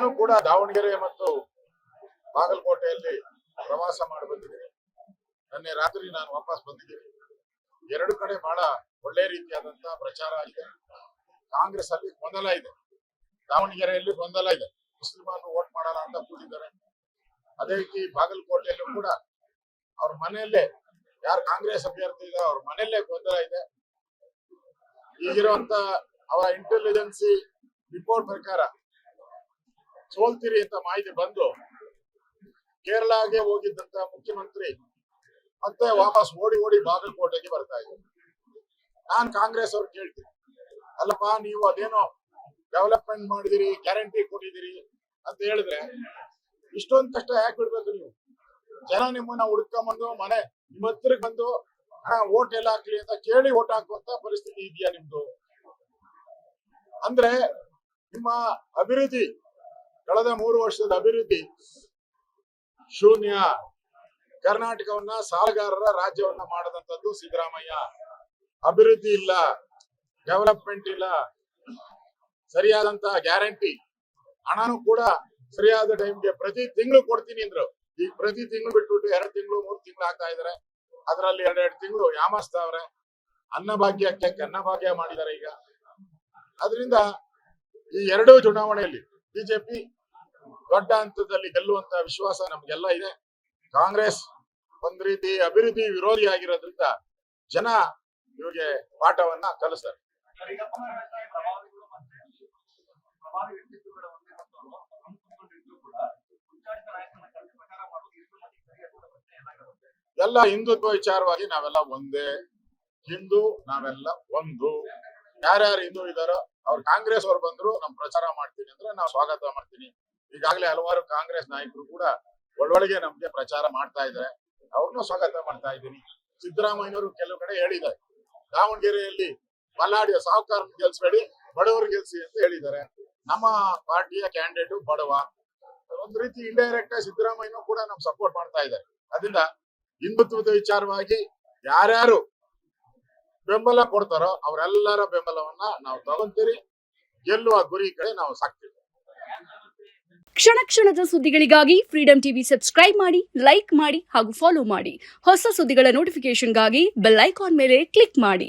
ನಾನು ಕೂಡ ದಾವಣಗೆರೆ ಮತ್ತು ಬಾಗಲಕೋಟೆಯಲ್ಲಿ ಪ್ರವಾಸ ಮಾಡಿ ಬಂದಿದ್ದೀನಿ. ನಿನ್ನೆ ರಾತ್ರಿ ನಾನು ವಾಪಸ್ ಬಂದಿದ್ದೀನಿ. ಎರಡು ಕಡೆ ಬಹಳ ಒಳ್ಳೆ ರೀತಿಯಾದಂತಹ ಪ್ರಚಾರ ಇದೆ. ಕಾಂಗ್ರೆಸ್ ಅಲ್ಲಿ ಗೊಂದಲ ಇದೆ, ದಾವಣಗೆರೆಯಲ್ಲಿ ಗೊಂದಲ ಇದೆ, ಮುಸ್ಲಿಮರು ವೋಟ್ ಮಾಡಲ್ಲ ಅಂತ ಕೂತಿದ್ದಾರೆ. ಅದೇ ರೀತಿ ಬಾಗಲಕೋಟೆಯಲ್ಲೂ ಕೂಡ ಅವ್ರ ಮನೆಯಲ್ಲೇ ಯಾರು ಕಾಂಗ್ರೆಸ್ ಅಭ್ಯರ್ಥಿ ಇದೆ ಅವ್ರ ಮನೆಯಲ್ಲೇ ಗೊಂದಲ ಇದೆ. ಈಗಿರುವಂತ ಅವರ ಇಂಟೆಲಿಜೆನ್ಸಿ ರಿಪೋರ್ಟ್ ಪ್ರಕಾರ ಸೋಲ್ತೀರಿ ಅಂತ ಮಾಹಿತಿ ಬಂದು ಕೇರಳಗೆ ಹೋಗಿದ್ದಂತ ಮುಖ್ಯಮಂತ್ರಿ ಮತ್ತೆ ವಾಪಸ್ ಓಡಿ ಬಾಗಲಕೋಟೆಗೆ ಬರ್ತಾ ಇದ್ದಾರೆ. ನಾನ್ ಕಾಂಗ್ರೆಸ್ ಅವ್ರು ಕೇಳ್ತೀನಿ, ಅಲ್ಲಪ್ಪ ನೀವು ಅದೇನೋ ಡೆವಲಪ್ಮೆಂಟ್ ಮಾಡಿದಿರಿ, ಗ್ಯಾರಂಟಿ ಕೊಟ್ಟಿದ್ದೀರಿ ಅಂತ ಹೇಳಿದ್ರೆ ಇಷ್ಟೊಂದು ಕಷ್ಟ ಯಾಕೆ ಬಿಡ್ಬೇಕು ನೀವು? ಜನ ನಿಮ್ಮನ್ನ ಹುಡ್ಕೊಂಬಂದು ಮನೆ ನಿಮ್ಮ ಹತ್ರಕ್ಕೆ ಬಂದು ಓಟ್ ಎಲ್ಲ ಹಾಕ್ಲಿ ಅಂತ ಕೇಳಿ ಓಟ್ ಹಾಕುವಂತ ಪರಿಸ್ಥಿತಿ ಇದೆಯಾ ನಿಮ್ದು? ಅಂದ್ರೆ ನಿಮ್ಮ ಅಭಿವೃದ್ಧಿ, ಕಳೆದ 3 ವರ್ಷದ ಅಭಿವೃದ್ಧಿ ಶೂನ್ಯ. ಕರ್ನಾಟಕವನ್ನ ಸಾಲಗಾರರ ರಾಜ್ಯವನ್ನ ಮಾಡದಂತದ್ದು ಸಿದ್ದರಾಮಯ್ಯ. ಅಭಿವೃದ್ಧಿ ಇಲ್ಲ, ಡೆವಲಪ್ಮೆಂಟ್ ಇಲ್ಲ, ಸರಿಯಾದಂತಹ ಗ್ಯಾರಂಟಿ ಹಣನೂ ಕೂಡ ಸರಿಯಾದ ಟೈಮ್ಗೆ ಪ್ರತಿ ತಿಂಗಳು ಕೊಡ್ತೀನಿ ಅಂದ್ರು. ಈಗ ಪ್ರತಿ ತಿಂಗಳು ಬಿಟ್ಬಿಟ್ಟು 2 ತಿಂಗಳು 3 ತಿಂಗಳು ಆಗ್ತಾ ಇದಾರೆ. ಅದರಲ್ಲಿ 2 ತಿಂಗಳು ಯಾಮಸ್ತಾವ್ರೆ. ಅನ್ನಭಾಗ್ಯಕ್ಕೆ ಅನ್ನಭಾಗ್ಯ ಮಾಡಿದ್ದಾರೆ ಈಗ. ಅದರಿಂದ ಈ 2 ಚುನಾವಣೆಯಲ್ಲಿ ಬಿಜೆಪಿ ದೊಡ್ಡ ಹಂತದಲ್ಲಿ ಗೆಲ್ಲುವಂತ ವಿಶ್ವಾಸ ನಮ್ಗೆಲ್ಲ ಇದೆ. ಕಾಂಗ್ರೆಸ್ ಒಂದ್ ರೀತಿ ಅಭಿವೃದ್ಧಿ ವಿರೋಧಿ ಆಗಿರೋದ್ರಿಂದ ಜನ ಇವ್ರಿಗೆ ಪಾಠವನ್ನ ಕಲಿಸ್ತಾರೆ. ಎಲ್ಲ ಹಿಂದುತ್ವ ವಿಚಾರವಾಗಿ ನಾವೆಲ್ಲ ಒಂದೇ, ಹಿಂದೂ ನಾವೆಲ್ಲ ಒಂದು. ಯಾರ್ಯಾರು ಹಿಂದೂ ಇದಾರೋ ಅವ್ರು ಕಾಂಗ್ರೆಸ್ ಅವ್ರು ಬಂದ್ರು ನಮ್ ಪ್ರಚಾರ ಮಾಡ್ತೀನಿ ಅಂದ್ರೆ ನಾವು ಸ್ವಾಗತ ಮಾಡ್ತೀನಿ. ಈಗಾಗಲೇ ಹಲವಾರು ಕಾಂಗ್ರೆಸ್ ನಾಯಕರು ಕೂಡ ಒಳ್ಳೊಳಗೆ ನಮ್ಗೆ ಪ್ರಚಾರ ಮಾಡ್ತಾ ಇದ್ದಾರೆ, ಅವ್ರನ್ನೂ ಸ್ವಾಗತ ಮಾಡ್ತಾ ಇದ್ದೀನಿ. ಸಿದ್ದರಾಮಯ್ಯನವರು ಕೆಲವು ಕಡೆ ಹೇಳಿದ್ದಾರೆ, ದಾವಣಗೆರೆಯಲ್ಲಿ ಬಲ್ಲಾಡಿಯ ಸಾಹುಕಾರ ಗೆಲ್ಸ್ಬೇಡಿ, ಬಡವರು ಗೆಲ್ಸಿ ಅಂತ ಹೇಳಿದ್ದಾರೆ. ನಮ್ಮ ಪಾರ್ಟಿಯ ಕ್ಯಾಂಡಿಡೇಟ್ ಬಡವ. ಒಂದ್ ರೀತಿ ಇಂಡೈರೆಕ್ಟ್ ಆಗಿ ಸಿದ್ದರಾಮಯ್ಯನೂ ಕೂಡ ನಮ್ ಸಪೋರ್ಟ್ ಮಾಡ್ತಾ ಇದ್ದಾರೆ. ಅದರಿಂದ ಹಿಂದುತ್ವದ ವಿಚಾರವಾಗಿ ಯಾರ್ಯಾರು ಬೆಂಬಲ ಕೊಡ್ತಾರೋ ಅವರೆಲ್ಲರ ಬೆಂಬಲವನ್ನ ನಾವು ತಗೊಂತೀರಿ. ಗೆಲ್ಲುವ ಗುರಿ ಕಡೆ ನಾವು ಸಾಕ್ತೀವಿ. ಕ್ಷಣ ಕ್ಷಣದ ಸುದ್ದಿಗಳಿಗಾಗಿ ಫ್ರೀಡಂ ಟಿವಿ ಸಬ್ಸ್ಕ್ರೈಬ್ ಮಾಡಿ, ಲೈಕ್ ಮಾಡಿ ಹಾಗೂ ಫಾಲೋ ಮಾಡಿ. ಹೊಸ ಸುದ್ದಿಗಳ ನೋಟಿಫಿಕೇಶನ್ಗಾಗಿ ಬೆಲ್ ಐಕಾನ್ ಮೇಲೆ ಕ್ಲಿಕ್ ಮಾಡಿ.